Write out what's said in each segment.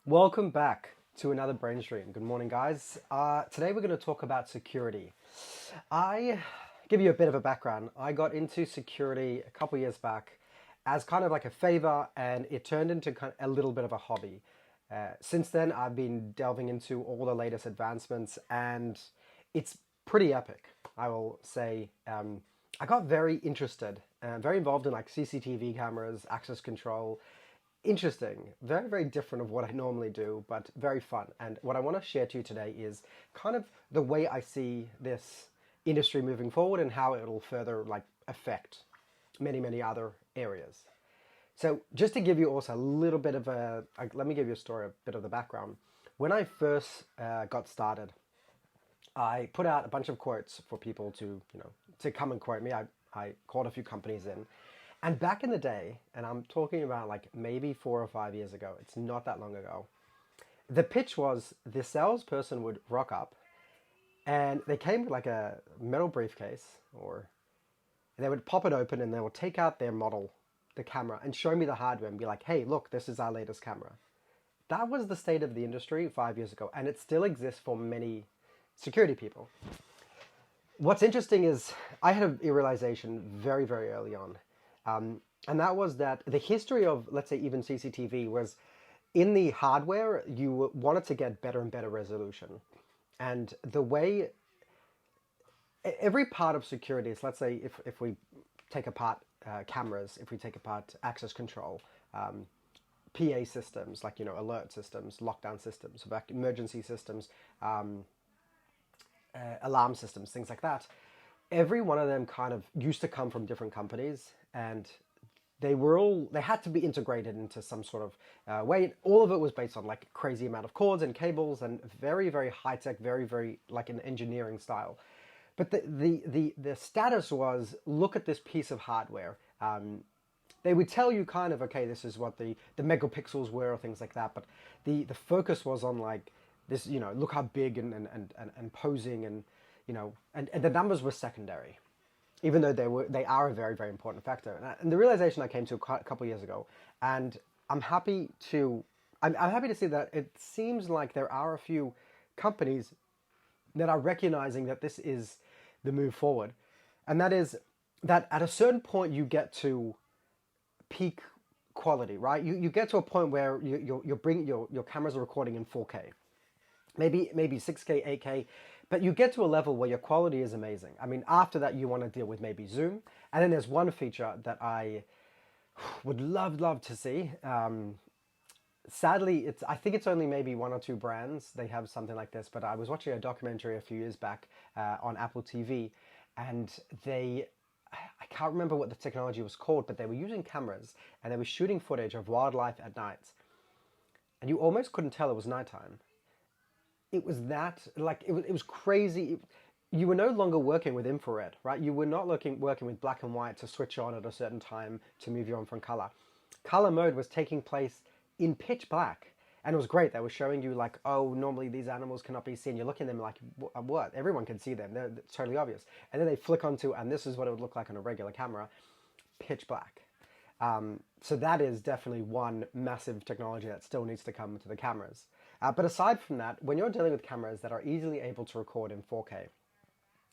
Welcome back to another brain stream. Good morning, guys. Today we're going to talk about security. I give you a bit of a background. I got into security a couple years back as kind of like a favor, and it turned into kind of a little bit of a hobby. Since then, I've been delving into all the latest advancements, and it's pretty epic, I will say. I got very interested, very involved in like CCTV cameras, access control. Interesting, very, very different of what I normally do, but very fun. And what I want to share to you today is kind of the way I see this industry moving forward and how it'll further like affect many, many other areas. So just to give you also a little bit of let me give you a story, a bit of the background. When I first got started, I put out a bunch of quotes for people to come and quote me. I called a few companies in. And back in the day, and I'm talking about like maybe 4 or 5 years ago, it's not that long ago, the pitch was the salesperson would rock up and they came with like a metal briefcase or they would pop it open and they would take out their model, the camera, and show me the hardware and be like, hey, look, this is our latest camera. That was the state of the industry 5 years ago, and it still exists for many security people. What's interesting is I had a realization very, very early on. And that was that the history of, let's say, even CCTV was in the hardware, you wanted to get better and better resolution. And the way every part of security is, let's say, if we take apart cameras, if we take apart access control, PA systems, like, alert systems, lockdown systems, emergency systems, alarm systems, things like that. Every one of them kind of used to come from different companies, and they had to be integrated into some sort of way. All of it was based on like crazy amount of cords and cables and very, very high tech, very, very like an engineering style. But the status was, look at this piece of hardware. They would tell you kind of, okay, this is what the megapixels were or things like that. But the focus was on like this, look how big and posing and the numbers were secondary, even though they are a very, very important factor. And the realization I came to a couple of years ago, and I'm happy to see that it seems like there are a few companies that are recognizing that this is the move forward, and that is that at a certain point you get to peak quality, right? You get to a point where your cameras are recording in 4K, maybe 6K, 8K. But you get to a level where your quality is amazing. I mean, after that, you want to deal with maybe zoom. And then there's one feature that I would love to see. Sadly, I think it's only maybe 1 or 2 brands. They have something like this. But I was watching a documentary a few years back on Apple TV. And I can't remember what the technology was called, but they were using cameras. And they were shooting footage of wildlife at night. And you almost couldn't tell it was nighttime. It was that, like, it was crazy. You were no longer working with infrared, right? You were not working with black and white to switch on at a certain time to move you on from color. Color mode was taking place in pitch black. And it was great. They were showing you like, oh, normally these animals cannot be seen. You're looking at them like, what? Everyone can see them. It's totally obvious. And then they flick onto, and this is what it would look like on a regular camera, pitch black. So that is definitely one massive technology that still needs to come to the cameras. But aside from that, when you're dealing with cameras that are easily able to record in 4K,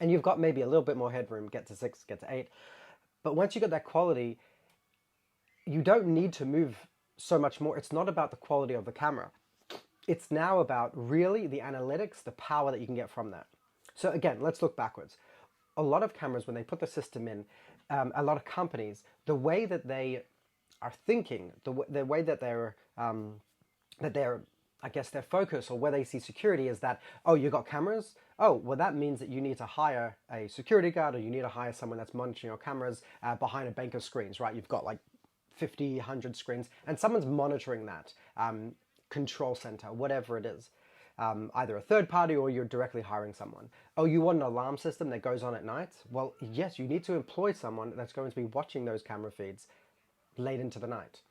and you've got maybe a little bit more headroom, get to 6, get to 8, but once you get that quality, you don't need to move so much more. It's not about the quality of the camera. It's now about really the analytics, the power that you can get from that. So again, let's look backwards. A lot of cameras, when they put the system in, a lot of companies, the way that they are thinking, the way that they're I guess their focus or where they see security is that, oh, you got cameras? Oh, well, that means that you need to hire a security guard or you need to hire someone that's monitoring your cameras behind a bank of screens, right? You've got like 50, 100 screens and someone's monitoring that control center, whatever it is. Either a third party or you're directly hiring someone. Oh, you want an alarm system that goes on at night? Well, yes, you need to employ someone that's going to be watching those camera feeds late into the night.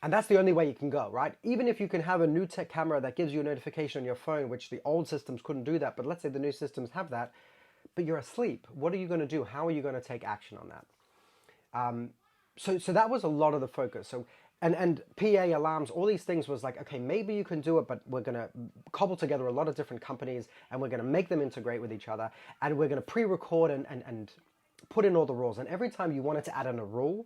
And that's the only way you can go, right? Even if you can have a new tech camera that gives you a notification on your phone, which the old systems couldn't do that, but let's say the new systems have that, but you're asleep. What are you going to do? How are you going to take action on that? So that was a lot of the focus. So and PA alarms, all these things was like, okay, maybe you can do it, but we're going to cobble together a lot of different companies and we're going to make them integrate with each other, and we're going to pre-record and put in all the rules. And every time you wanted to add in a rule,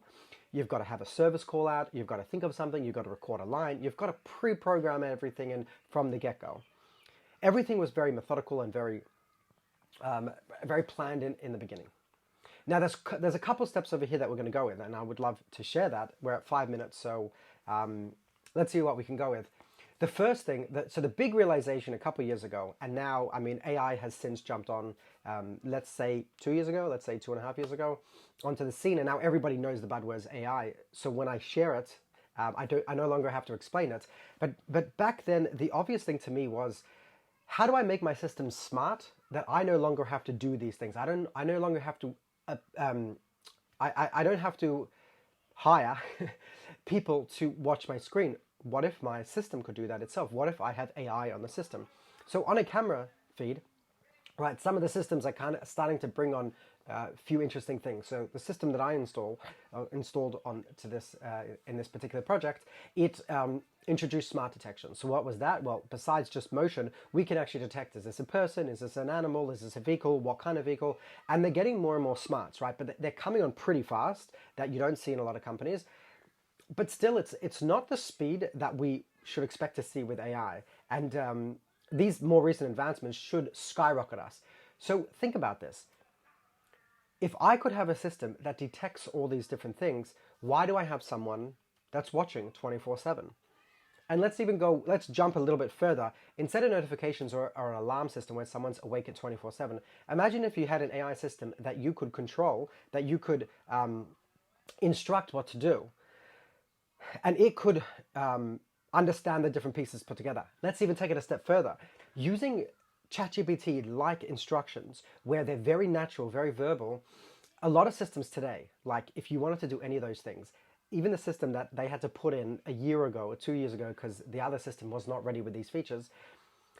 you've got to have a service call out, you've got to think of something, you've got to record a line, you've got to pre-program everything in from the get-go. Everything was very methodical and very planned in the beginning. Now, there's a couple steps over here that we're going to go with, and I would love to share that. We're at 5 minutes, so let's see what we can go with. The first thing, so the big realization a couple years ago, and now, I mean, AI has since jumped on, let's say 2 years ago, let's say 2.5 years ago, onto the scene, and now everybody knows the bad words AI. So when I share it, I no longer have to explain it. But back then, the obvious thing to me was, how do I make my system smart that I no longer have to do these things? I no longer have to. I don't have to hire people to watch my screen. What if my system could do that itself? What if I have AI on the system? So on a camera feed, right, some of the systems are kind of starting to bring on a few interesting things. So the system that I installed onto this in this particular project, it introduced smart detection. So what was that? Well, besides just motion, we can actually detect, is this a person? Is this an animal? Is this a vehicle? What kind of vehicle? And they're getting more and more smarts, right? But they're coming on pretty fast that you don't see in a lot of companies. But still, it's not the speed that we should expect to see with AI. And these more recent advancements should skyrocket us. So think about this. If I could have a system that detects all these different things, why do I have someone that's watching 24/7? And let's jump a little bit further. Instead of notifications or an alarm system where someone's awake at 24/7, imagine if you had an AI system that you could control, that you could instruct what to do. And it could understand the different pieces put together. Let's even take it a step further. Using ChatGPT-like instructions, where they're very natural, very verbal, a lot of systems today, like if you wanted to do any of those things, even the system that they had to put in a year ago or 2 years ago because the other system was not ready with these features,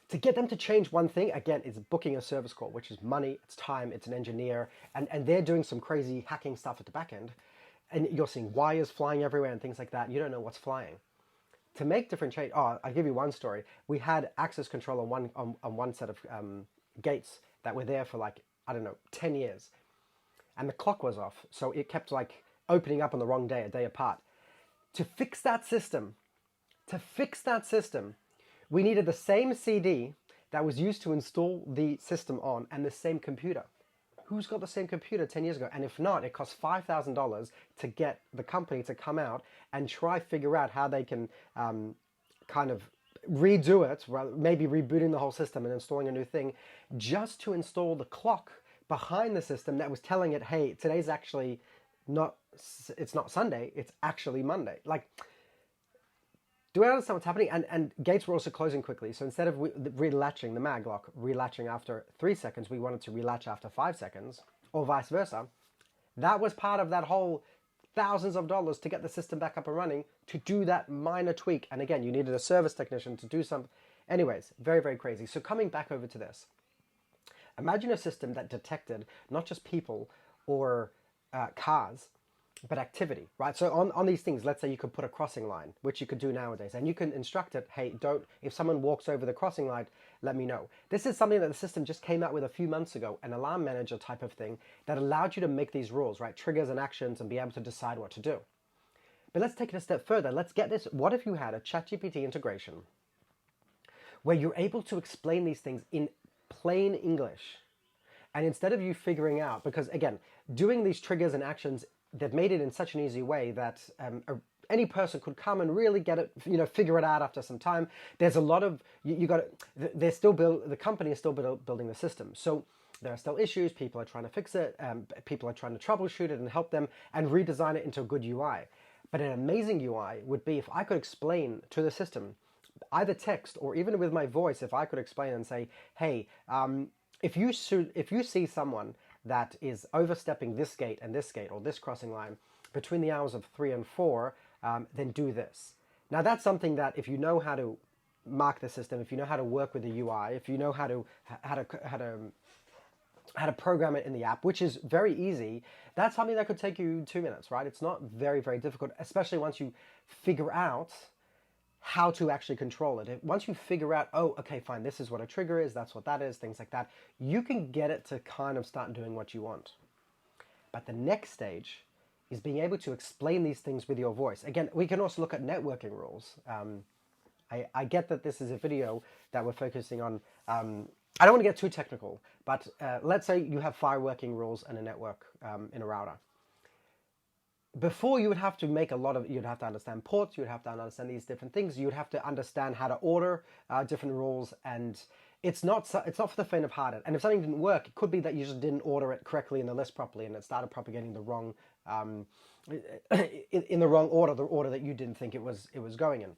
to get them to change one thing, again, it's booking a service call, which is money, it's time, it's an engineer, and they're doing some crazy hacking stuff at the back end. And you're seeing wires flying everywhere and things like that. You don't know what's flying. To make different change, I'll give you one story. We had access control on one set of gates that were there for like, I don't know, 10 years. And the clock was off. So it kept like opening up on the wrong day, a day apart. To fix that system, we needed the same CD that was used to install the system on and the same computer. Who's got the same computer 10 years ago? And if not, it costs $5,000 to get the company to come out and figure out how they can kind of redo it, maybe rebooting the whole system and installing a new thing, just to install the clock behind the system that was telling it, hey, today's actually it's not Sunday, it's actually Monday. Like, do I understand what's happening? And gates were also closing quickly. So instead of relatching the mag lock, relatching after 3 seconds, we wanted to relatch after 5 seconds, or vice versa. That was part of that whole thousands of dollars to get the system back up and running, to do that minor tweak. And again, you needed a service technician to do some. Anyways, very, very crazy. So coming back over to this, imagine a system that detected not just people or cars, but activity, right? So on these things, let's say you could put a crossing line, which you could do nowadays, and you can instruct it, hey, if someone walks over the crossing line, let me know. This is something that the system just came out with a few months ago, an alarm manager type of thing that allowed you to make these rules, right? Triggers and actions, and be able to decide what to do. But let's take it a step further. Let's get this. What if you had a ChatGPT integration where you're able to explain these things in plain English? And instead of you figuring out, because again, doing these triggers and actions, they've made it in such an easy way that any person could come and really get it, figure it out after some time. There's a lot of, the company is still building the system. So there are still issues, people are trying to fix it, people are trying to troubleshoot it and help them and redesign it into a good UI. But an amazing UI would be if I could explain to the system, either text or even with my voice, if I could explain and say, hey, if you see someone that is overstepping this gate or this crossing line between the hours of 3 and 4, then do this. Now that's something that if you know how to mark the system, if you know how to work with the UI, if you know how to how to program it in the app, which is very easy. That's something that could take you 2 minutes, right? It's not very, very difficult, especially once you figure out how to actually control it. Once you figure out, oh, okay, fine, this is what a trigger is, that's what that is, things like that, you can get it to kind of start doing what you want. But the next stage is being able to explain these things with your voice. Again, we can also look at networking rules. I get that this is a video that we're focusing on. I don't want to get too technical, but let's say you have fireworking rules and a network in a router. Before, you would have to make you'd have to understand ports, you'd have to understand these different things, you'd have to understand how to order different rules, and it's not for the faint of heart. And if something didn't work, it could be that you just didn't order it correctly in the list properly, and it started propagating the wrong, in the wrong order, the order that you didn't think it was going in.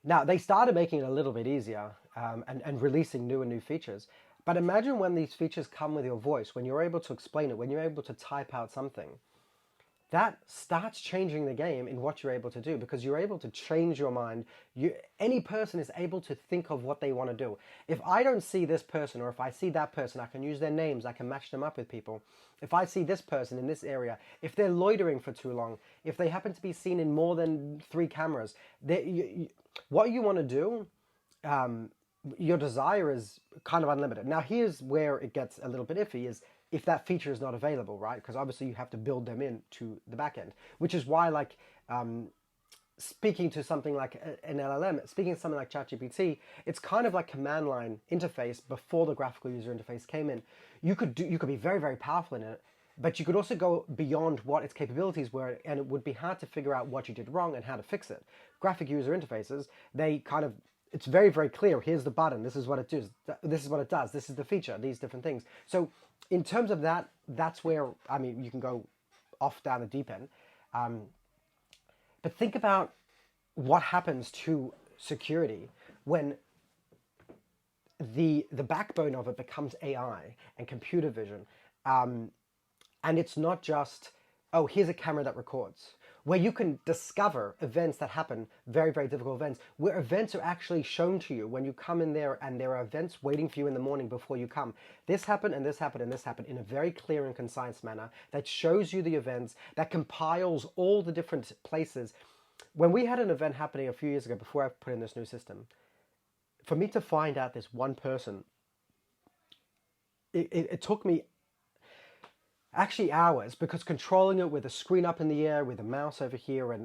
Now, they started making it a little bit easier and releasing new features. But imagine when these features come with your voice, when you're able to explain it, when you're able to type out something. That starts changing the game in what you're able to do, because you're able to change your mind. Any person is able to think of what they want to do. If I don't see this person, or if I see that person, I can use their names, I can match them up with people. If I see this person in this area, if they're loitering for too long, if they happen to be seen in more than 3 cameras, what you want to do, your desire is kind of unlimited. Now, here's where it gets a little bit iffy, is if that feature is not available, right? Because obviously you have to build them into the backend, which is why, like, speaking to something like an LLM, speaking to something like ChatGPT, it's kind of like command line interface before the graphical user interface came in. You could be very, very powerful in it, but you could also go beyond what its capabilities were, and it would be hard to figure out what you did wrong and how to fix it. Graphic user interfaces, it's very, very clear. Here's the button. This is what it does. This is what it does. This is the feature. These different things. So in terms of that, that's where, I mean, you can go off down the deep end. But think about what happens to security when the backbone of it becomes AI and computer vision. And it's not just, oh, here's a camera that records, where you can discover events that happen, very, very difficult events, where events are actually shown to you when you come in there, and there are events waiting for you in the morning before you come. This happened, and this happened, and this happened, in a very clear and concise manner that shows you the events, that compiles all the different places. When we had an event happening a few years ago, before I put in this new system, for me to find out this one person, it took me actually hours, because controlling it with a screen up in the air, with a mouse over here,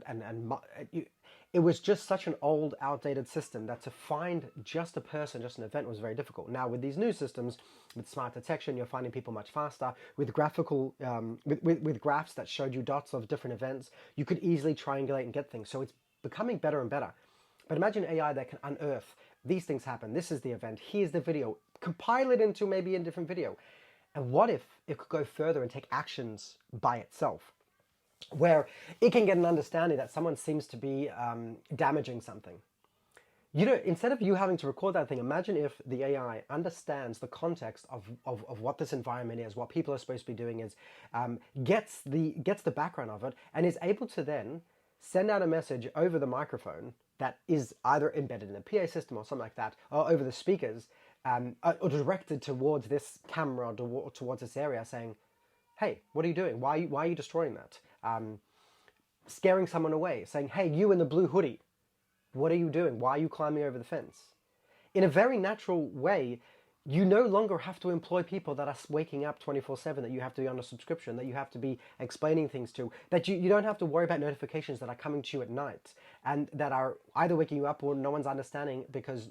it was just such an old, outdated system that to find just a person, just an event, was very difficult. Now, with these new systems, with smart detection, you're finding people much faster. With graphical, with graphs that showed you dots of different events, you could easily triangulate and get things. So it's becoming better and better. But imagine AI that can unearth, these things happen, this is the event, here's the video, compile it into maybe a different video. And what if it could go further and take actions by itself, where it can get an understanding that someone seems to be damaging something? Instead of you having to record that thing, imagine if the AI understands the context of what this environment is, what people are supposed to be doing is, gets the background of it, and is able to then send out a message over the microphone that is either embedded in a PA system or something like that, or over the speakers, or directed towards this camera or towards this area, saying, hey, what are you doing? Why are you destroying that? Scaring someone away, saying, hey, you in the blue hoodie, what are you doing? Why are you climbing over the fence? In a very natural way, you no longer have to employ people that are waking up 24/7, that you have to be on a subscription, that you have to be explaining things to, that you don't have to worry about notifications that are coming to you at night, and that are either waking you up or no one's understanding, because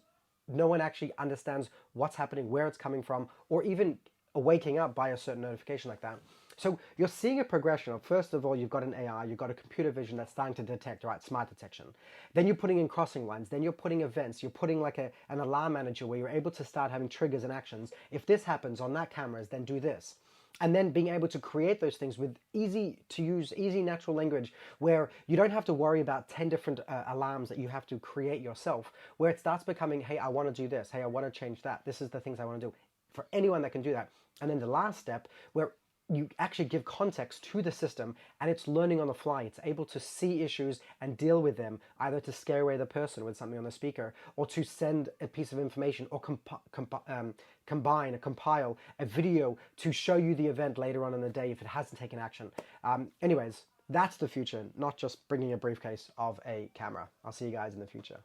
no one actually understands what's happening, where it's coming from, or even waking up by a certain notification like that. So you're seeing a progression of, first of all, you've got an AI, you've got a computer vision that's starting to detect, right, smart detection. Then you're putting in crossing lines, then you're putting events, you're putting like an alarm manager where you're able to start having triggers and actions. If this happens on that cameras, then do this. And then being able to create those things with easy to use, easy natural language, where you don't have to worry about 10 different alarms that you have to create yourself, where it starts becoming, hey, I want to do this, hey, I want to change that, this is the things I want to do, for anyone that can do that. And then the last step, where you actually give context to the system, and it's learning on the fly. It's able to see issues and deal with them, either to scare away the person with something on the speaker, or to send a piece of information, or compile a video to show you the event later on in the day if it hasn't taken action. Anyways, that's the future, not just bringing a briefcase of a camera. I'll see you guys in the future.